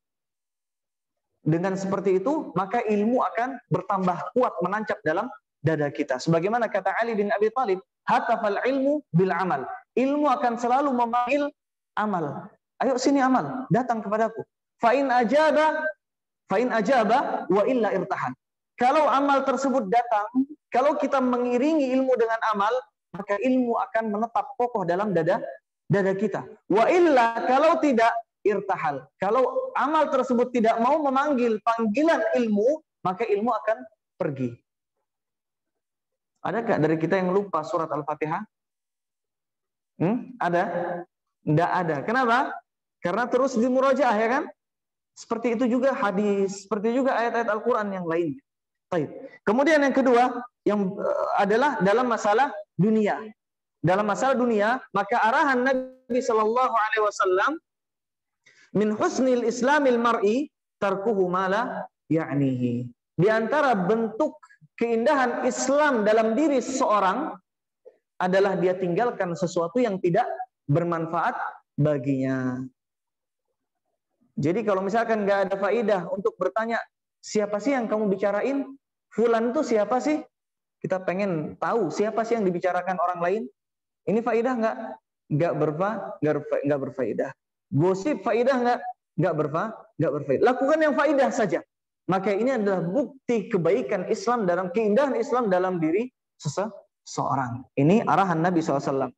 Dengan seperti itu, maka ilmu akan bertambah kuat menancap dalam dada kita. Sebagaimana kata Ali bin Abi Thalib, hatafal ilmu bil amal. Ilmu akan selalu memanggil amal. Ayo sini amal, datang kepadaku. Fa'in ajaba wa illa irtahan. Kalau amal tersebut datang, kalau kita mengiringi ilmu dengan amal, maka ilmu akan menetap kokoh dalam dada kita. Wa illa, kalau tidak, irtahal. Kalau amal tersebut tidak mau memanggil panggilan ilmu, maka ilmu akan pergi. Adakah dari kita yang lupa surat Al-Fatihah? Ada? Tidak ada. Kenapa? Karena terus dimurajaah, ya kan? Seperti itu juga hadis, seperti juga ayat-ayat Al-Quran yang lainnya. Baik. Kemudian yang kedua, yang adalah dalam masalah dunia. Dalam masalah dunia, maka arahan Nabi Shallallahu Alaihi Wasallam, min husnil islamil mar'i tarkuhu mala ya'nihi. Di antara bentuk keindahan Islam dalam diri seseorang adalah dia tinggalkan sesuatu yang tidak bermanfaat baginya. Jadi kalau misalkan nggak ada faidah untuk bertanya, siapa sih yang kamu bicarain? Fulan itu siapa sih? Kita pengen tahu siapa sih yang dibicarakan orang lain. Ini faidah nggak? Nggak berfaidah. Gosip faidah nggak? Nggak berfaidah. Lakukan yang faidah saja. Maka ini adalah bukti kebaikan Islam, dalam keindahan Islam dalam diri seseorang. Ini arahan Nabi SAW.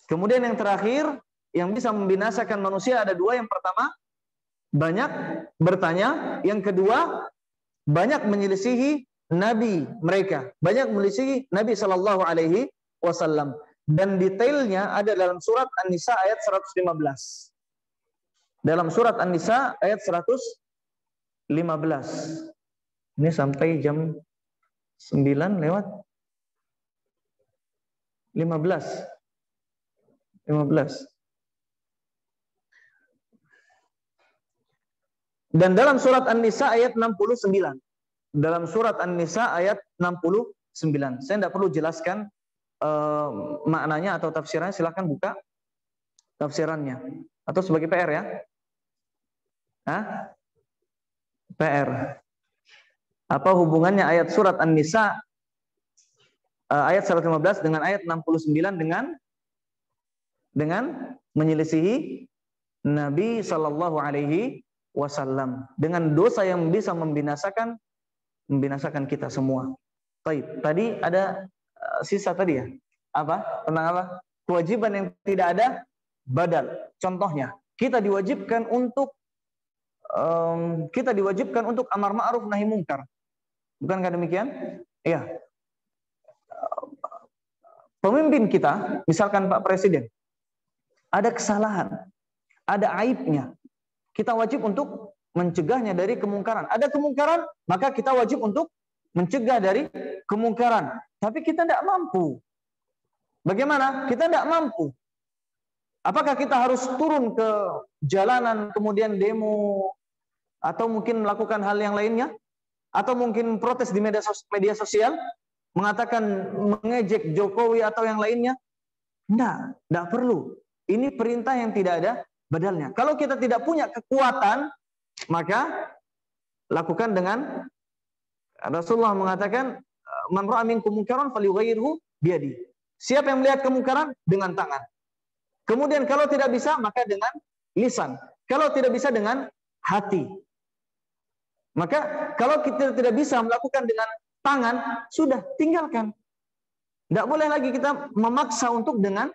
Kemudian yang terakhir, yang bisa membinasakan manusia ada dua. Yang pertama, banyak bertanya. Yang kedua, banyak menyelisihi Nabi mereka. Banyak menyelisihi Nabi Shallallahu Alaihi Wasallam. Dan detailnya ada dalam surat An-Nisa ayat 115. Dalam surat An-Nisa ayat 115. Ini sampai jam 9 lewat 15. Dan dalam surat An-Nisa ayat 69. Dalam surat An-Nisa ayat 69. Saya tidak perlu jelaskan maknanya atau tafsirannya, silahkan buka tafsirannya. Atau sebagai PR ya. PR. Apa hubungannya ayat surat An-Nisa ayat 115 dengan ayat 69 dengan menyelisihi Nabi Sallallahu Alaihi Wasallam, dengan dosa yang bisa membinasakan kita semua. Baik, tadi ada sisa tadi ya. Apa? Tentang apa? Kewajiban yang tidak ada badal. Contohnya, kita diwajibkan untuk amar ma'ruf nahi mungkar. Bukankah demikian? Iya. Pemimpin kita, misalkan Pak Presiden, ada kesalahan, ada aibnya. Kita wajib untuk mencegahnya dari kemungkaran. Ada kemungkaran, maka kita wajib untuk mencegah dari kemungkaran. Tapi kita tidak mampu. Bagaimana? Kita tidak mampu. Apakah kita harus turun ke jalanan, kemudian demo, atau mungkin melakukan hal yang lainnya? Atau mungkin protes di media sosial, mengatakan mengejek Jokowi atau yang lainnya? Tidak perlu. Ini perintah yang tidak ada badalnya. Kalau kita tidak punya kekuatan, maka lakukan dengan, Rasulullah mengatakan, man ra'a minkum munkaran falyughayyirhu biyadihi. Siapa yang melihat kemungkaran, dengan tangan. Kemudian kalau tidak bisa, maka dengan lisan. Kalau tidak bisa, dengan hati. Maka kalau kita tidak bisa melakukan dengan tangan, sudah tinggalkan. Tidak boleh lagi kita memaksa untuk dengan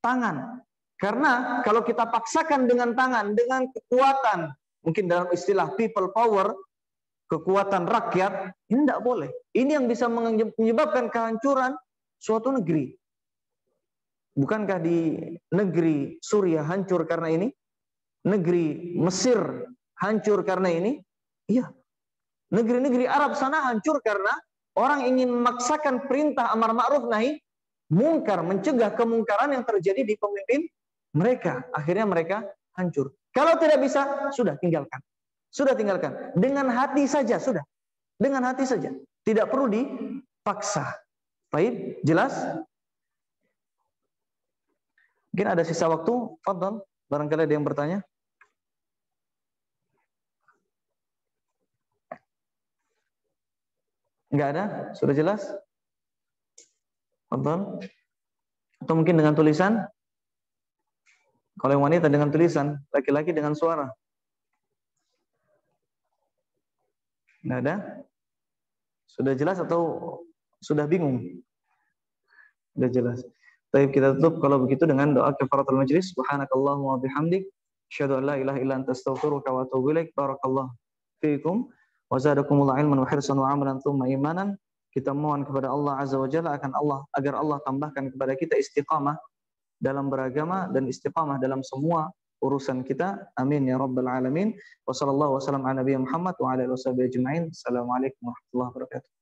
tangan. Karena kalau kita paksakan dengan tangan, dengan kekuatan, mungkin dalam istilah people power, kekuatan rakyat, ini tidak boleh. Ini yang bisa menyebabkan kehancuran suatu negeri. Bukankah di negeri Suriah hancur karena ini? Negeri Mesir hancur karena ini? Iya. Negeri-negeri Arab sana hancur karena orang ingin memaksakan perintah amar ma'ruf nahi mungkar, mencegah kemungkaran yang terjadi di pemimpin mereka. Akhirnya mereka hancur. Kalau tidak bisa, sudah tinggalkan. Sudah tinggalkan. Dengan hati saja, sudah. Dengan hati saja. Tidak perlu paksa. Baik, jelas? Mungkin ada sisa waktu, fadhal. Barangkali ada yang bertanya. Enggak ada? Sudah jelas? Fadhal. Atau mungkin dengan tulisan? Kalau yang wanita dengan tulisan, laki-laki dengan suara. Enggak ada? Sudah jelas atau sudah bingung? Sudah jelas. Baik, kita tutup kalau begitu dengan doa kafaratul majlis. Subhanakallahumma wa bihamdik, asyhadu an la ilaha illa anta astaghfiruka wa atubu ilaik. Barakallahu fiikum wa zadakumullahu ilman wa hirsan wa amalan tsumma imanan. Kita mohon kepada Allah Azza wa Jalla agar Allah tambahkan kepada kita istiqamah dalam beragama dan istiqamah dalam semua urusan kita. Amin ya rabbal alamin. Wassallallahu wasallam ala nabiyina Muhammad wa ala alihi wasallam ajma'in. Assalamualaikum warahmatullahi wabarakatuh.